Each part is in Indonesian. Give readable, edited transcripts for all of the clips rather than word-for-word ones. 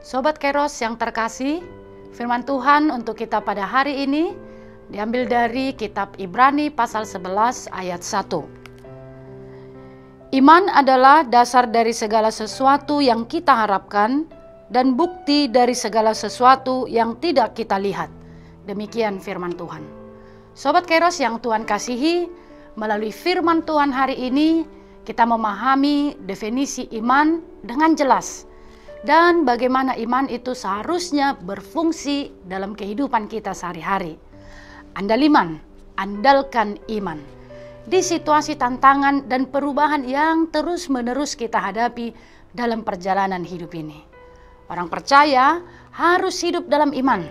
Sobat Kairos yang terkasih, firman Tuhan untuk kita pada hari ini diambil dari kitab Ibrani pasal 11 ayat 1. Iman adalah dasar dari segala sesuatu yang kita harapkan dan bukti dari segala sesuatu yang tidak kita lihat. Demikian firman Tuhan. Sobat Kairos yang Tuhan kasihi, melalui firman Tuhan hari ini kita memahami definisi iman dengan jelas. Dan bagaimana iman itu seharusnya berfungsi dalam kehidupan kita sehari-hari. Andalkan iman. Di situasi tantangan dan perubahan yang terus-menerus kita hadapi dalam perjalanan hidup ini. Orang percaya harus hidup dalam iman.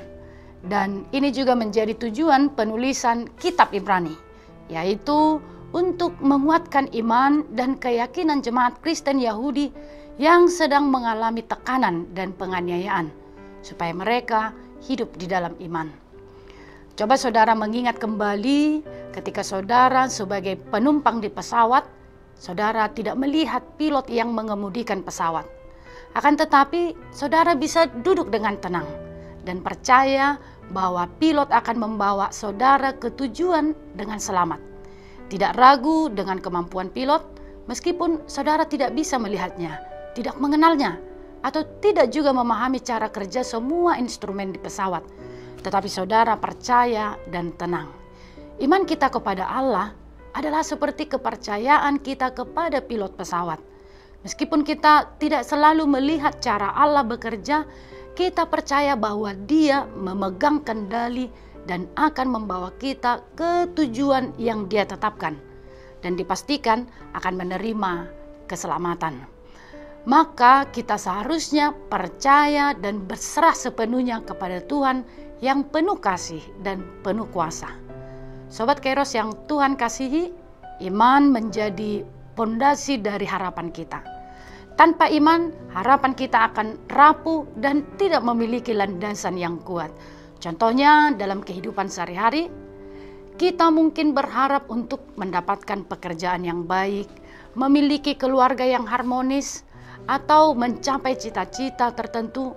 Dan ini juga menjadi tujuan penulisan kitab Ibrani, yaitu untuk menguatkan iman dan keyakinan jemaat Kristen Yahudi yang sedang mengalami tekanan dan penganiayaan, supaya mereka hidup di dalam iman. Coba saudara mengingat kembali ketika saudara sebagai penumpang di pesawat, saudara tidak melihat pilot yang mengemudikan pesawat. Akan tetapi saudara bisa duduk dengan tenang dan percaya bahwa pilot akan membawa saudara ke tujuan dengan selamat. Tidak ragu dengan kemampuan pilot, meskipun saudara tidak bisa melihatnya, tidak mengenalnya, atau tidak juga memahami cara kerja semua instrumen di pesawat. Tetapi saudara percaya dan tenang. Iman kita kepada Allah adalah seperti kepercayaan kita kepada pilot pesawat. Meskipun kita tidak selalu melihat cara Allah bekerja, kita percaya bahwa Dia memegang kendali dan akan membawa kita ke tujuan yang Dia tetapkan. Dan dipastikan akan menerima keselamatan. Maka kita seharusnya percaya dan berserah sepenuhnya kepada Tuhan yang penuh kasih dan penuh kuasa. Sobat Kairos yang Tuhan kasihi, iman menjadi pondasi dari harapan kita. Tanpa iman, harapan kita akan rapuh dan tidak memiliki landasan yang kuat. Contohnya dalam kehidupan sehari-hari, kita mungkin berharap untuk mendapatkan pekerjaan yang baik, memiliki keluarga yang harmonis, atau mencapai cita-cita tertentu.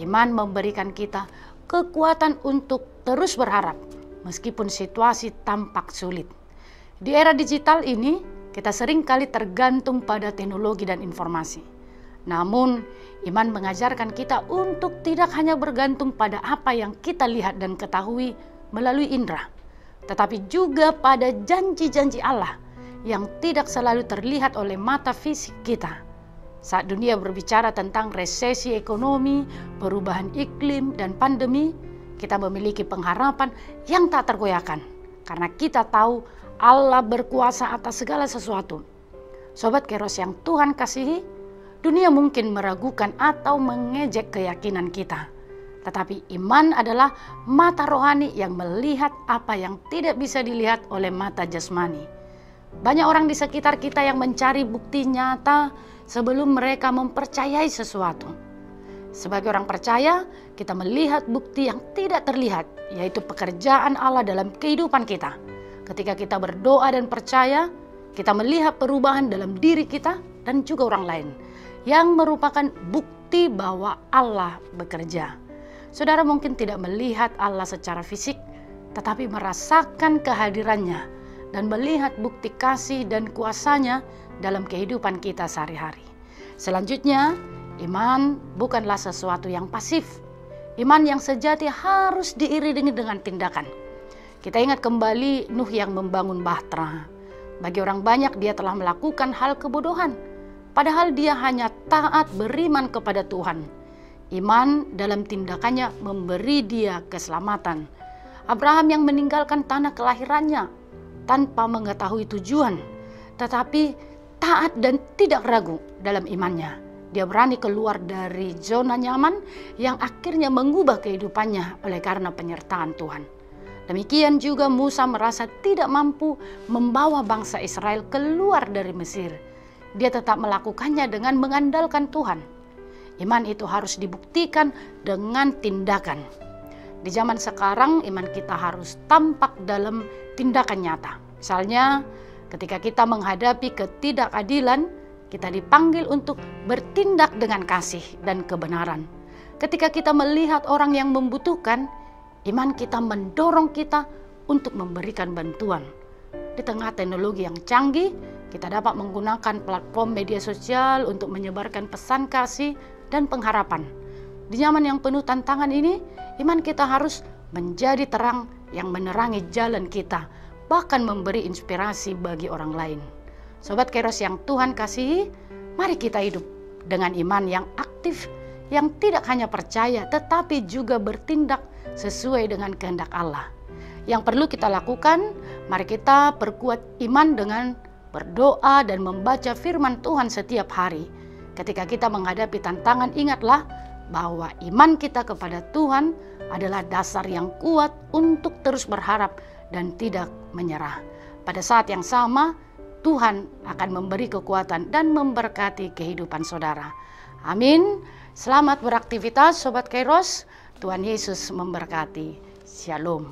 Iman memberikan kita kekuatan untuk terus berharap meskipun situasi tampak sulit. Di era digital ini kita seringkali tergantung pada teknologi dan informasi. Namun iman mengajarkan kita untuk tidak hanya bergantung pada apa yang kita lihat dan ketahui melalui indera, tetapi juga pada janji-janji Allah yang tidak selalu terlihat oleh mata fisik kita. Saat dunia berbicara tentang resesi ekonomi, perubahan iklim, dan pandemi, kita memiliki pengharapan yang tak tergoyahkan. Karena kita tahu Allah berkuasa atas segala sesuatu. Sobat Kairos yang Tuhan kasihi, dunia mungkin meragukan atau mengejek keyakinan kita. Tetapi iman adalah mata rohani yang melihat apa yang tidak bisa dilihat oleh mata jasmani. Banyak orang di sekitar kita yang mencari bukti nyata sebelum mereka mempercayai sesuatu. Sebagai orang percaya, kita melihat bukti yang tidak terlihat, yaitu pekerjaan Allah dalam kehidupan kita. Ketika kita berdoa dan percaya, kita melihat perubahan dalam diri kita dan juga orang lain, yang merupakan bukti bahwa Allah bekerja. Saudara mungkin tidak melihat Allah secara fisik, tetapi merasakan kehadirannya dan melihat bukti kasih dan kuasa-Nya dalam kehidupan kita sehari-hari. Selanjutnya, iman bukanlah sesuatu yang pasif. Iman yang sejati harus diiringi dengan tindakan. Kita ingat kembali Nuh yang membangun bahtera. Bagi orang banyak dia telah melakukan hal kebodohan, padahal dia hanya taat beriman kepada Tuhan. Iman dalam tindakannya memberi dia keselamatan. Abraham yang meninggalkan tanah kelahirannya tanpa mengetahui tujuan, tetapi taat dan tidak ragu dalam imannya. Dia berani keluar dari zona nyaman yang akhirnya mengubah kehidupannya oleh karena penyertaan Tuhan. Demikian juga Musa merasa tidak mampu membawa bangsa Israel keluar dari Mesir. Dia tetap melakukannya dengan mengandalkan Tuhan. Iman itu harus dibuktikan dengan tindakan. Di zaman sekarang iman kita harus tampak dalam tindakan nyata. Misalnya ketika kita menghadapi ketidakadilan, kita dipanggil untuk bertindak dengan kasih dan kebenaran. Ketika kita melihat orang yang membutuhkan, iman kita mendorong kita untuk memberikan bantuan. Di tengah teknologi yang canggih, kita dapat menggunakan platform media sosial untuk menyebarkan pesan kasih dan pengharapan. Di zaman yang penuh tantangan ini, iman kita harus menjadi terang yang menerangi jalan kita, bahkan memberi inspirasi bagi orang lain. Sobat Kairos yang Tuhan kasihi, mari kita hidup dengan iman yang aktif, yang tidak hanya percaya tetapi juga bertindak sesuai dengan kehendak Allah. Yang perlu kita lakukan, mari kita perkuat iman dengan berdoa dan membaca firman Tuhan setiap hari. Ketika kita menghadapi tantangan, ingatlah bahwa iman kita kepada Tuhan adalah dasar yang kuat untuk terus berharap dan tidak menyerah. Pada saat yang sama, Tuhan akan memberi kekuatan dan memberkati kehidupan saudara. Amin. Selamat beraktivitas Sobat Kairos. Tuhan Yesus memberkati. Shalom.